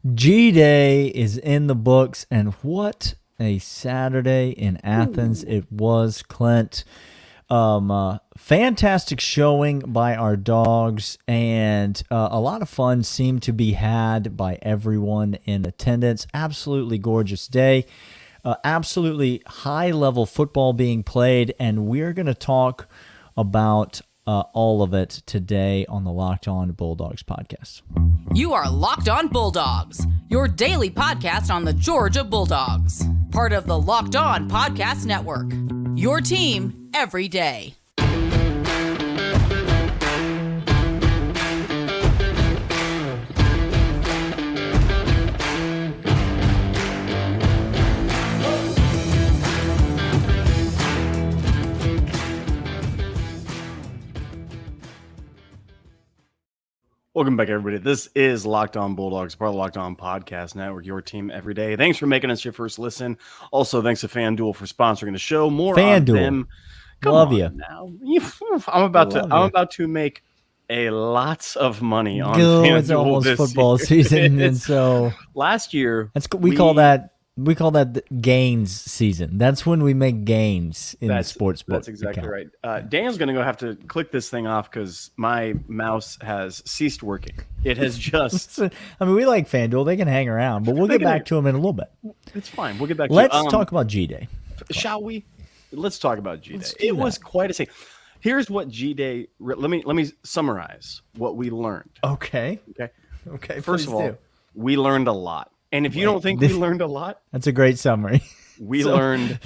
G-Day is in the books, and what a Saturday in Athens it was, Clint. Fantastic showing by our Dawgs, and a lot of fun seemed to be had by everyone in attendance. Absolutely gorgeous day. Absolutely high-level football being played, and we're going to talk about all of it today on the Locked On Bulldogs podcast. You are Locked On Bulldogs, your daily podcast on the Georgia Bulldogs. Part of the Locked On Podcast Network, your team every day. Welcome back, everybody. This is Locked On Bulldogs, part of the Locked On Podcast Network, your team every day. Thanks for making us your first listen. Also, thanks to FanDuel for sponsoring the show. More on them. Come Love on you. Now. I'm about to make a lots of money on FanDuel. It's almost this football year. season, and so last year we call that the gains season. That's when we make gains in the sports book. That's exactly account. right. Daniel's going to have to click this thing off because my mouse has ceased working. It has just... I mean, we like FanDuel. They can hang around, but we'll get back to them in a little bit. It's fine. We'll get back to Let's talk about G-Day. Shall we? Let's talk about G-Day. It was quite a scene. Here's what G-Day... Let me summarize what we learned. Okay. First of all, we learned a lot. And if you don't think we learned a lot... That's a great summary. We learned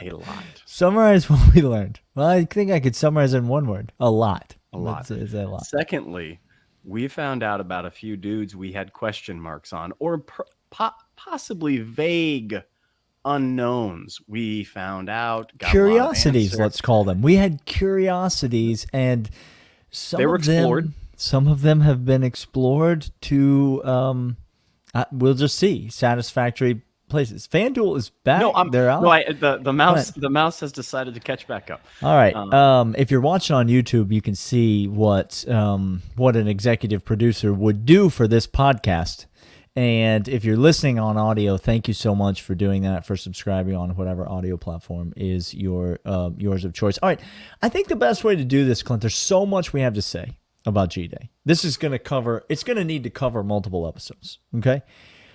a lot. Summarize what we learned. Well, I think I could summarize it in one word. A lot. A lot. It's a lot. Secondly, we found out about a few dudes we had question marks on, or possibly vague unknowns. We found out. Curiosities, let's call them. We had curiosities, and they were explored. Some of them have been explored to... we'll just see satisfactory places. FanDuel is back. They're out. No, the mouse has decided to catch back up. All right. If you're watching on YouTube, you can see what an executive producer would do for this podcast. And if you're listening on audio, thank you so much for doing that, for subscribing on whatever audio platform is yours of choice. All right. I think the best way to do this, Clint, there's so much we have to say about G-Day. This is going to need to cover multiple episodes. Okay.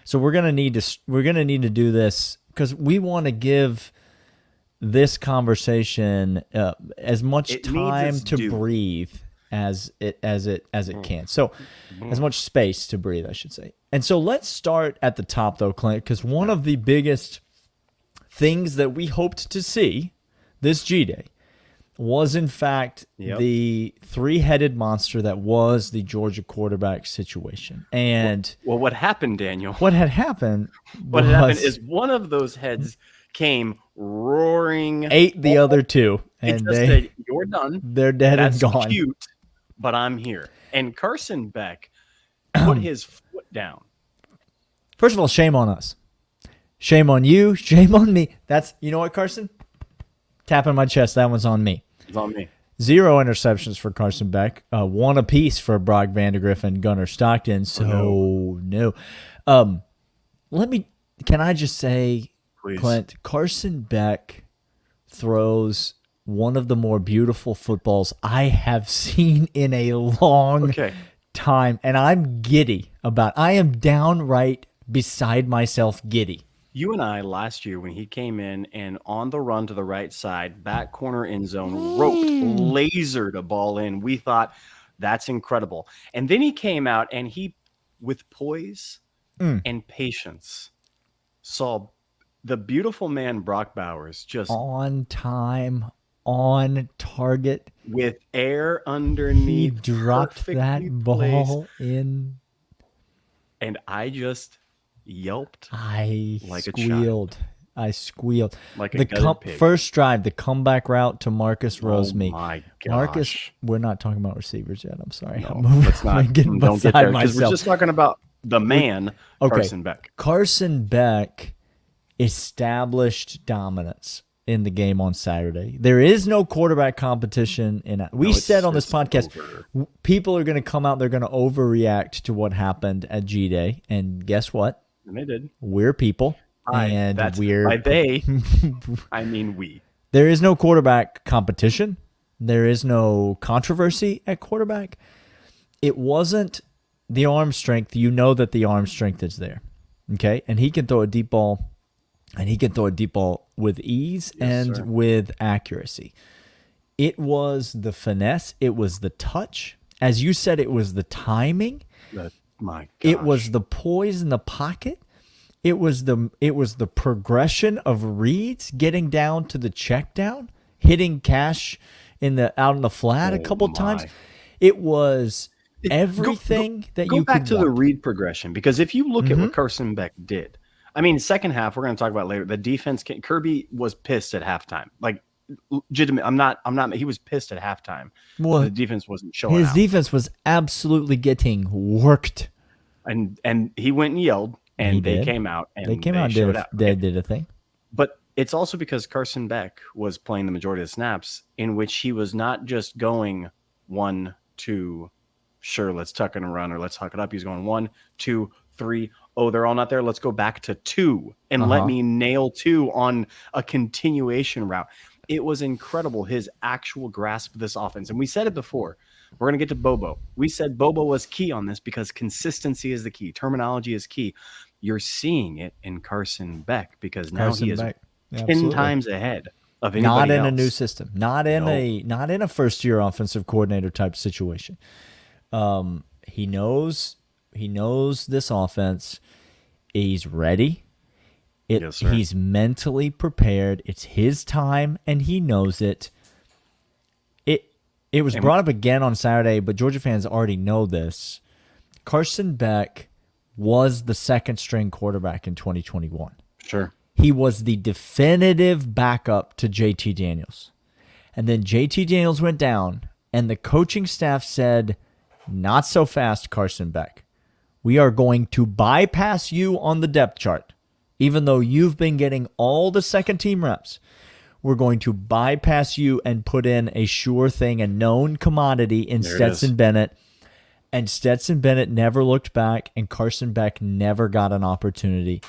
So we're going to need to do this because we want to give this conversation as much time to breathe as it can. So as much space to breathe, I should say. And so let's start at the top though, Clint, because one of the biggest things that we hoped to see this G-Day was in fact the three-headed monster that was the Georgia quarterback situation. And what happened, Daniel? What had happened is one of those heads came roaring, ate the other two, and they said, "You're done. They're dead and gone." Cute, but I'm here. And Carson Beck put his foot down. First of all, shame on us. Shame on you. Shame on me. You know what, Carson? Tapping my chest. That one's on me. It's on me. 0 interceptions for Carson Beck. 1 apiece for Brock Vandegrift and Gunnar Stockton. So no. Can I just say, please, Clint, Carson Beck throws one of the more beautiful footballs I have seen in a long time. And I'm giddy I am downright beside myself giddy. You and I last year when he came in and on the run to the right side, back corner end zone, lasered a ball in. We thought that's incredible. And then he came out and he, with poise and patience, saw the beautiful man Brock Bowers just on time, on target, with air underneath. He dropped that ball in. And I just yelped. I squealed like a pig. First drive, the comeback route to Marcus Rosemead. Oh my gosh. Marcus, we're not talking about receivers yet. I'm sorry. No, let's not. Getting don't get there because myself. we're just talking about the man, Carson Beck. Carson Beck established dominance in the game on Saturday. There is no quarterback competition. We said on this podcast, people are going to come out, they're going to overreact to what happened at G-Day. And guess what? And they did. We're people. I mean we. There is no quarterback competition. There is no controversy at quarterback. It wasn't the arm strength. You know that the arm strength is there. Okay? And he can throw a deep ball, and he can throw a deep ball with ease with accuracy. It was the finesse. It was the touch. As you said, it was the timing. My gosh. It was the poise in the pocket. It was the progression of reads, getting down to the check down, hitting Cash out in the flat a couple times. It was everything that you could go back to want. the read progression, because if you look at what Carson Beck did, I mean, second half, we're going to talk about later. The defense, Kirby was pissed at halftime. Like, legitimate. I'm not. He was pissed at halftime. Well, the defense wasn't showing. His defense was absolutely getting worked, and he went and yelled, and they came out and they did a thing. But it's also because Carson Beck was playing the majority of the snaps, in which he was not just going 1, 2. Sure, let's tuck it and run, or let's huck it up. He's going 1, 2, 3. Oh, they're all not there. Let's go back to 2 and let me nail 2 on a continuation route. It was incredible, his actual grasp of this offense. And we said it before. We're going to get to Bobo. We said Bobo was key on this because consistency is the key. Terminology is key. You're seeing it in Carson Beck, because now he is 10 times ahead of anybody else. Not in a new system. Not in a first-year offensive coordinator type situation. He knows this offense. He's ready. He's mentally prepared. It's his time, and he knows it. It was brought up again on Saturday, but Georgia fans already know this. Carson Beck was the second-string quarterback in 2021. Sure. He was the definitive backup to JT Daniels. And then JT Daniels went down, and the coaching staff said, "Not so fast, Carson Beck. We are going to bypass you on the depth chart. Even though you've been getting all the second-team reps, we're going to bypass you and put in a sure thing, a known commodity in Stetson Bennett." And Stetson Bennett never looked back, and Carson Beck never got an opportunity.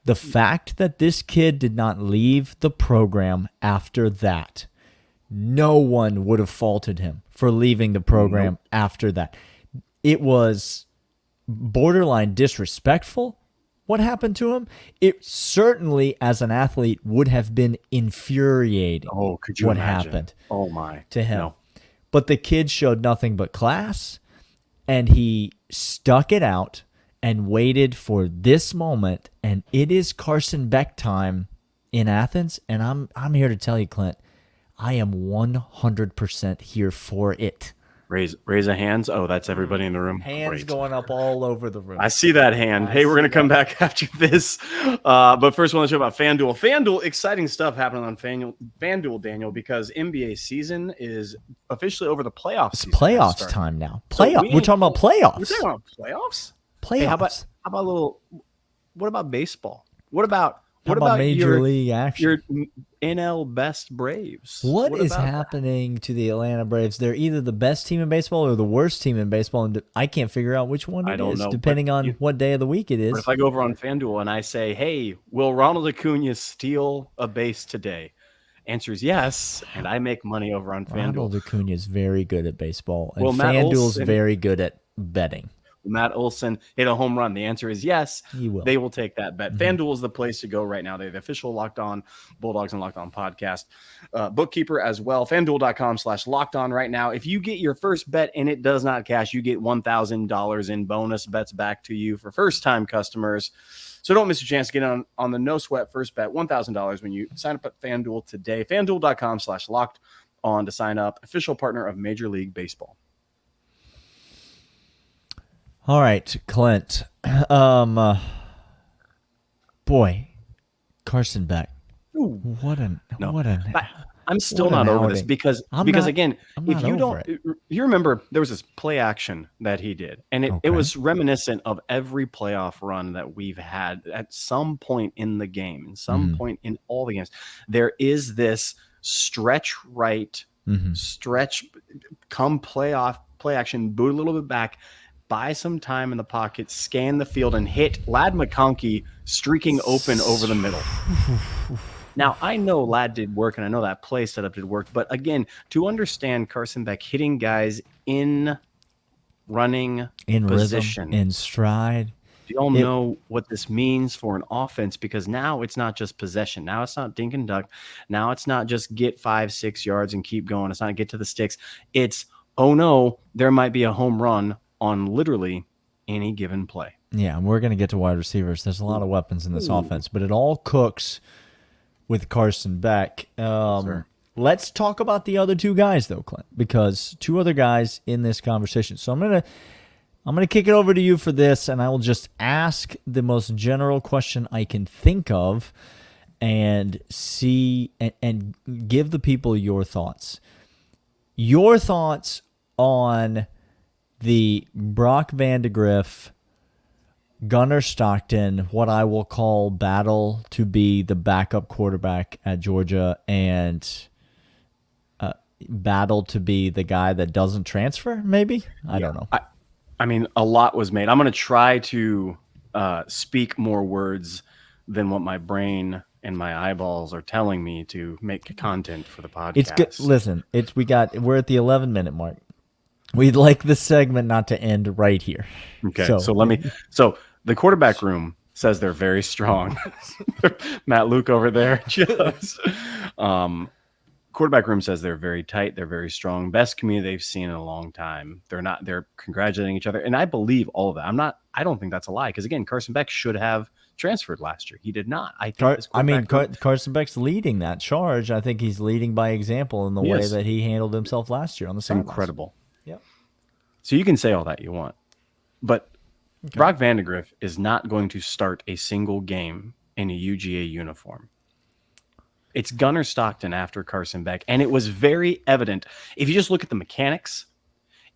The fact that this kid did not leave the program after that, no one would have faulted him for leaving the program after that. It was borderline disrespectful what happened to him. It certainly, as an athlete, would have been infuriating. Oh, could you imagine? Happened to him. No. But the kid showed nothing but class, and he stuck it out and waited for this moment. And it is Carson Beck time in Athens, and I'm here to tell you, Clint, I am 100% here for it. Raise a hands. Oh, that's everybody in the room. Hands going up all over the room. I see that hand. Hey, we're going to come back after this. But first, I want to show about FanDuel. FanDuel, exciting stuff happening on FanDuel, Daniel, because NBA season is officially over. The playoffs. It's playoffs time now. We're talking about playoffs. We're talking about playoffs? Playoffs. Hey, how about what about baseball? What about Major League action? Your NL best Braves. What is happening to the Atlanta Braves? They're either the best team in baseball or the worst team in baseball, and I can't figure out which one it is, depending on what day of the week it is. But if I go over on FanDuel and I say, "Hey, will Ronald Acuna steal a base today?" Answer is yes, and I make money over on FanDuel. Ronald Acuna is very good at baseball, and FanDuel's very good at betting. Matt Olson hit a home run. The answer is yes. They will take that bet. FanDuel is the place to go right now. They're the official Locked On Bulldogs and Locked On podcast bookkeeper as well. FanDuel.com/LockedOn right now. If you get your first bet and it does not cash, you get $1,000 in bonus bets back to you for first-time customers. So don't miss a chance to get on the no sweat first bet, $1,000 when you sign up at FanDuel today. FanDuel.com/LockedOn to sign up. Official partner of Major League Baseball. All right, Clint. Boy, Carson Beck. Ooh. What an I'm still What an not over this outing. because I'm because not- again, I'm if not you over don't, it. you remember there was this play action that he did, and it Okay. was reminiscent of every playoff run that we've had at some point in the game, in some Mm-hmm. point in all the games. There is this stretch right, Mm-hmm. stretch, come play action, boot a little bit back, buy some time in the pocket, scan the field, and hit Lad McConkey streaking open over the middle. Now, I know Lad did work, and I know that play setup did work, but again, to understand Carson Beck hitting guys in running In position, rhythm, in stride. do y'all know what this means for an offense? Because now it's not just possession. Now it's not dink and duck. Now it's not just get 5-6 yards and keep going. It's not get to the sticks. It's, oh no, there might be a home run on literally any given play. Yeah, and we're going to get to wide receivers. There's a lot of weapons in this offense, but it all cooks with Carson Beck. Let's talk about the other two guys, though, Clint, because two other guys in this conversation. So I'm gonna kick it over to you for this, and I will just ask the most general question I can think of, and see and give the people your thoughts. Your thoughts on the Brock Vandegrift, Gunnar Stockton, what I will call battle to be the backup quarterback at Georgia, and battle to be the guy that doesn't transfer, maybe? I don't know. I mean, a lot was made. I'm going to try to speak more words than what my brain and my eyeballs are telling me to make content for the podcast. It's good. Listen, we're at the 11-minute mark. We'd like this segment not to end right here. Okay, so the quarterback room says they're very strong. Matt Luke over there just quarterback room says they're very tight, they're very strong, best community they've seen in a long time. They're congratulating each other, and I believe all of that. I don't think that's a lie, because again, Carson Beck should have transferred last year. He did not. Carson Beck's leading that charge. I think he's leading by example in the way that he handled himself last year on the sidelines. Incredible. Yep. So you can say all that you want, but Brock Vandegrift is not going to start a single game in a UGA uniform. It's Gunnar Stockton after Carson Beck, and it was very evident. If you just look at the mechanics,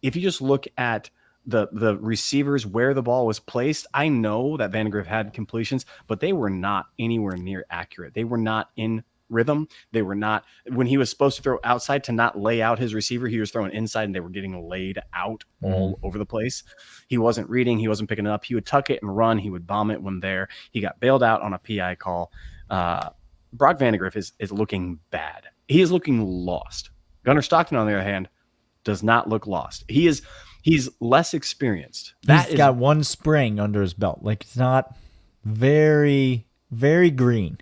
if you just look at the receivers, where the ball was placed, I know that Vandegrift had completions, but they were not anywhere near accurate. They were not in rhythm. They were not, when he was supposed to throw outside to not lay out his receiver, he was throwing inside, and they were getting laid out all over the place. He wasn't reading. He wasn't picking it up. He would tuck it and run. He would bomb it when there. He got bailed out on a PI call. Brock Vandegrift is looking bad. He is looking lost. Gunnar Stockton, on the other hand, does not look lost. He's less experienced. He's got one spring under his belt. Like, it's not very, very green.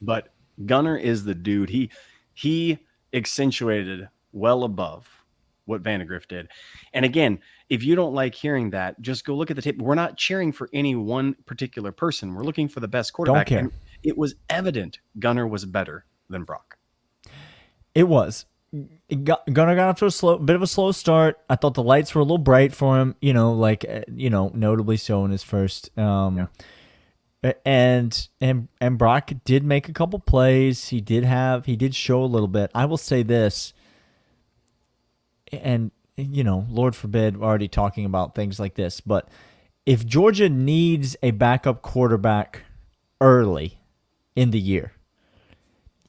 But Gunnar is the dude. He accentuated well above what Vandegrift did. And again, if you don't like hearing that, just go look at the tape. We're not cheering for any one particular person. We're looking for the best quarterback. Don't care. And it was evident Gunnar was better than Brock. It was. Gunnar got off to a bit of a slow start. I thought the lights were a little bright for him, notably so in his first. And Brock did make a couple plays. He did show a little bit. I will say this, and Lord forbid, we're already talking about things like this, but if Georgia needs a backup quarterback early in the year,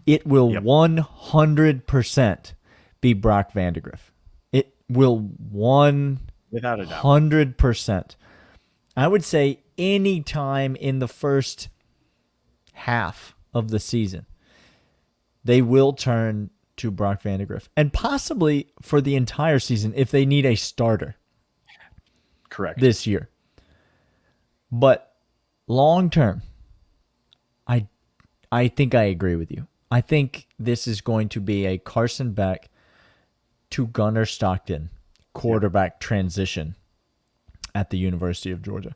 it will 100% be Brock Vandegrift. It will Without a doubt. 100%. I would say any time in the first half of the season, they will turn to Brock Vandegrift, and possibly for the entire season if they need a starter. Correct. This year. But long term, I think I agree with you. I think this is going to be a Carson Beck to Gunnar Stockton quarterback transition at the University of Georgia.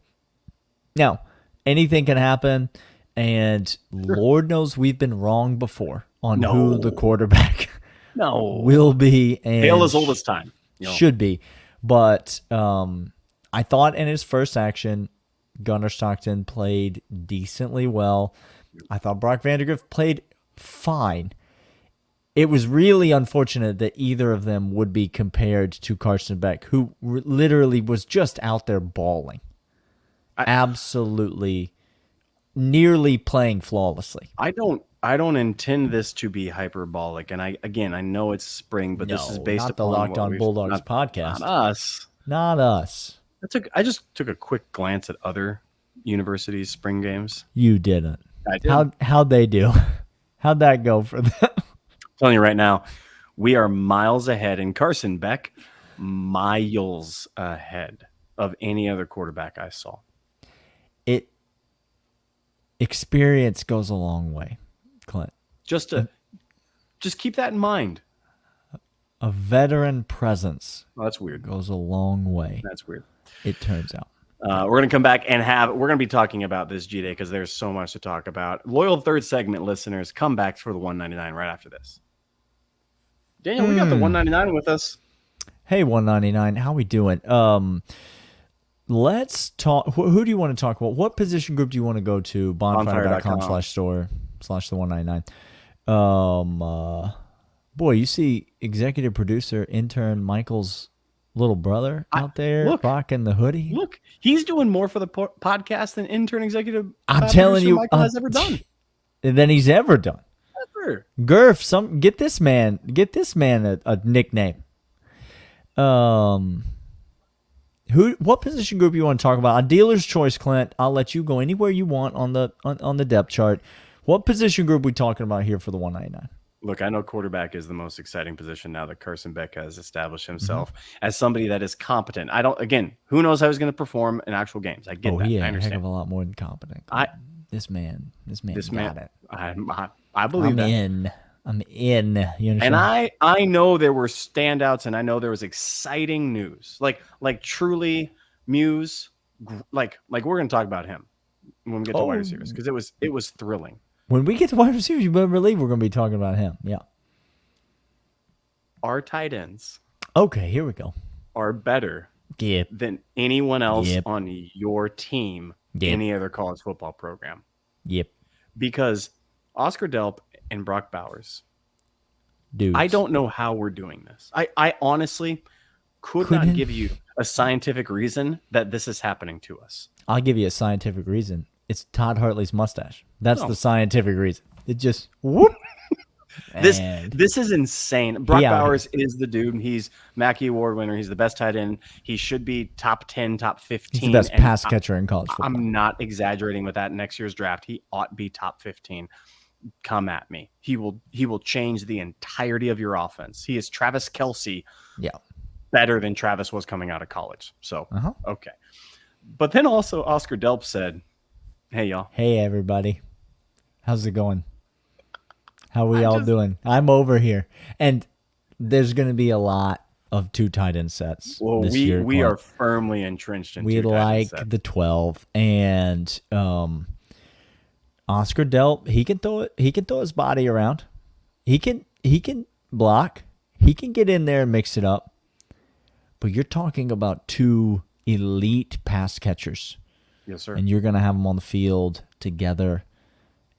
Now, anything can happen, and Lord knows we've been wrong before on who the quarterback will be. And tale as old as time. Should be. But I thought in his first action, Gunnar Stockton played decently well. I thought Brock Vandegrift played fine. it was really unfortunate that either of them would be compared to Carson Beck, who literally was just out there balling. Absolutely, nearly playing flawlessly. I don't intend this to be hyperbolic, and I know it's spring, but this is based not the upon Locked On Bulldogs podcast. Not us. Not us. I just took a quick glance at other universities' spring games. You didn't. I did. How'd they do? How'd that go for them? I'm telling you right now, we are miles ahead, and Carson Beck miles ahead of any other quarterback I saw. Experience goes a long way, Clint. Just keep that in mind. A veteran presence. Oh, that's weird. Goes a long way. That's weird. It turns out. We're going to come back and we're going to be talking about this G-Day because there's so much to talk about. Loyal third segment listeners, come back for the 199 right after this. Daniel, we got the 199 with us. Hey, 199, how we doing? Let's talk. Who do you want to talk about? What position group do you want to go to? Bonfire.com/store/the199. Boy, you see executive producer, intern Michael's little brother out there rocking the hoodie. Look, he's doing more for the podcast than intern executive. I'm telling you, Michael has ever done. Than he's ever done. Ever. Gurf, get this man a nickname. What position group you want to talk about? On dealer's choice, Clint, I'll let you go anywhere you want on the depth chart. What position group we talking about here for the 199? Look, I know quarterback is the most exciting position now that Carson Beck has established himself as somebody that is competent. Who knows how he's going to perform in actual games? I get that. Yeah, I understand. A heck of a lot more than competent. This man got it. I believe that. I'm in. You understand? And I know there were standouts, and I know there was exciting news, like truly Muse, like we're going to talk about him when we get to wide receivers because it was thrilling. When we get to wide receivers, you better believe we're going to be talking about him. Yeah. Our tight ends. Okay, here we go. Are better than anyone else on your team, any other college football program. Yep. Because Oscar Delp and Brock Bowers. Dudes. I don't know how we're doing this. I honestly could not give you a scientific reason that this is happening to us. I'll give you a scientific reason. It's Todd Hartley's mustache. That's the scientific reason. It just whoop. This is insane. Brock Bowers is the dude. He's Mackey Award winner. He's the best tight end. He should be top 10, top 15. He's the best pass catcher in college football. I'm not exaggerating with that. Next year's draft, he ought to be top 15. Come at me. He will change the entirety of your offense. He is Travis Kelce. Yeah. Better than Travis was coming out of college. So, okay. But then also Oscar Delp said, hey, y'all. Hey, everybody. How's it going? How we all doing? I'm over here. And there's going to be a lot of two tight end sets this year. We are firmly entrenched in we two tight end like sets. the 12. And Oscar Delp, he can throw it. He can throw his body around. He can block. He can get in there and mix it up. But you're talking about two elite pass catchers. Yes, sir. And you're going to have them on the field together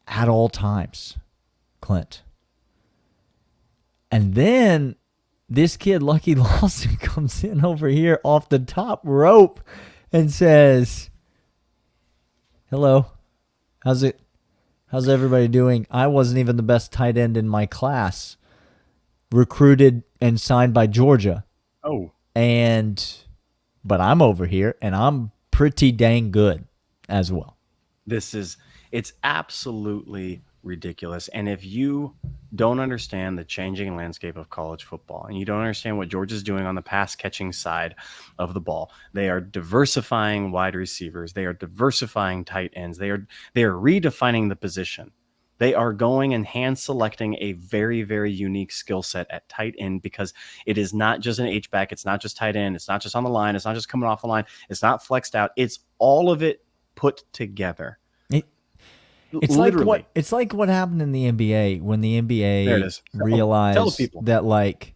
at all times, Clint. And then this kid, Lucky Lawson, comes in over here off the top rope and says, hello, how's everybody doing? I wasn't even the best tight end in my class. Recruited and signed by Georgia. Oh. But I'm over here, and I'm pretty dang good as well. It's absolutely ridiculous. And if you don't understand the changing landscape of college football and you don't understand what Georgia's doing on the pass catching side of the ball, they are diversifying wide receivers. They are diversifying tight ends. They are redefining the position. They are going and hand selecting a very, very unique skill set at tight end because it is not just an H-back. It's not just tight end. It's not just on the line. It's not just coming off the line. It's not flexed out. It's all of it put together. It's like what happened in the NBA when the NBA realized that, like,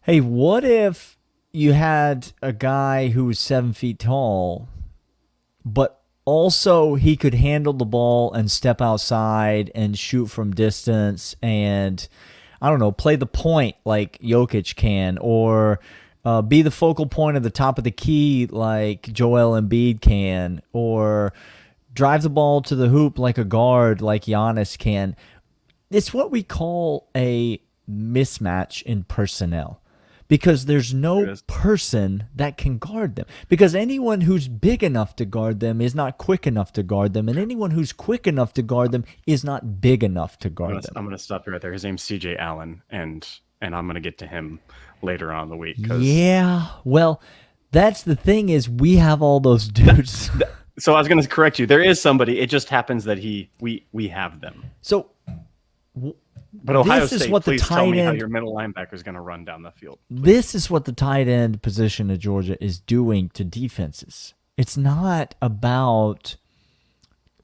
hey, what if you had a guy who was 7 feet tall, but also he could handle the ball and step outside and shoot from distance, and I don't know, play the point like Jokic can, or be the focal point at the top of the key like Joel Embiid can, or drive the ball to the hoop like a guard like Giannis can. It's what we call a mismatch in personnel, because there's no person that can guard them. Because anyone who's big enough to guard them is not quick enough to guard them, and anyone who's quick enough to guard them is not big enough to guard them. I'm going to stop you right there. His name's CJ Allen, and I'm going to get to him later on in the week. Yeah, well, that's the thing, is we have all those dudes. So I was going to correct you. There is somebody. It just happens that we have them. So, but Ohio this is State, what the please tight tell me how end, your middle linebacker is going to run down the field. Please. This is what the tight end position of Georgia is doing to defenses. It's not about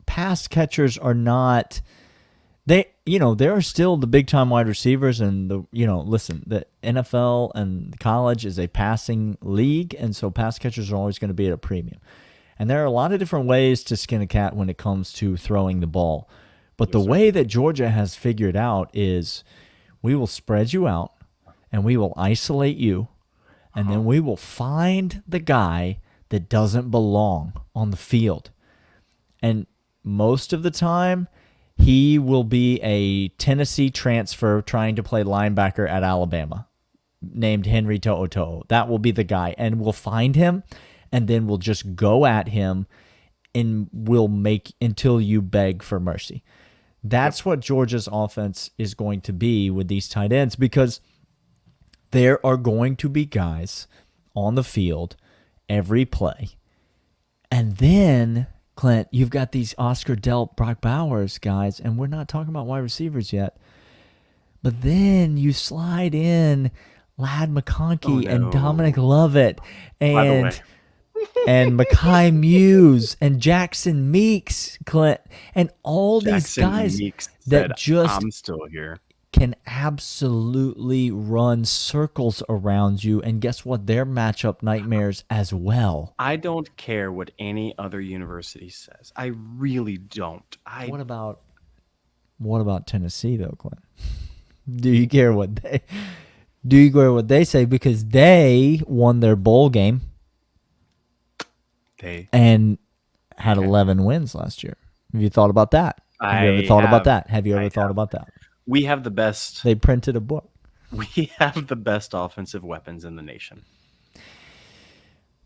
pass catchers are not. They are still the big time wide receivers, and listen, the NFL and college is a passing league, and so pass catchers are always going to be at a premium. And there are a lot of different ways to skin a cat when it comes to throwing the ball. But the way that Georgia has figured out is we will spread you out and we will isolate you, and then we will find the guy that doesn't belong on the field. And most of the time, he will be a Tennessee transfer trying to play linebacker at Alabama named Henry To'o. That will be the guy. And we'll find him, and then we'll just go at him, and we'll make until you beg for mercy. That's what Georgia's offense is going to be with these tight ends, because there are going to be guys on the field every play. And then, Clint, you've got these Oscar Delp, Brock Bowers guys, and we're not talking about wide receivers yet. But then you slide in Ladd McConkey and Dominic Lovett and Mekhi Muse and Jackson Meeks, Clint, and all these guys that just I'm still here can absolutely run circles around you. And guess what? They're matchup nightmares as well. I don't care what any other university says. I really don't. What about Tennessee though, Clint? Do you care what they say? Because they won their bowl game. And had 11 wins last year. Have you thought about that? Have you ever thought about that? We have the best. They printed a book. We have the best offensive weapons in the nation.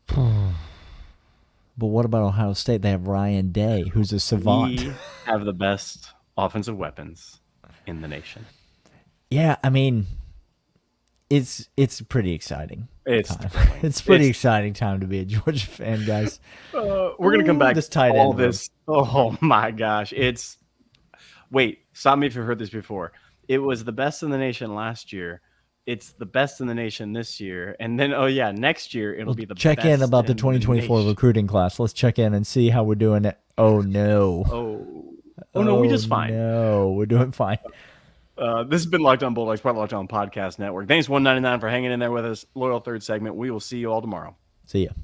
But what about Ohio State? They have Ryan Day, who's a savant. We have the best offensive weapons in the nation. Yeah, I mean, it's pretty exciting. It's pretty exciting time to be a Georgia fan, guys. We're gonna come back. This tight all end. This. Oh my gosh! Wait. Stop me if you've heard this before. It was the best in the nation last year. It's the best in the nation this year, and then next year it'll be the check best in about the 2024 recruiting class. Let's check in and see how we're doing it. Oh no. Oh no, we're just fine. No, we're doing fine. This has been Locked On Bulldogs, part of Locked On Podcast Network. Thanks, 199, for hanging in there with us. Loyal third segment. We will see you all tomorrow. See ya.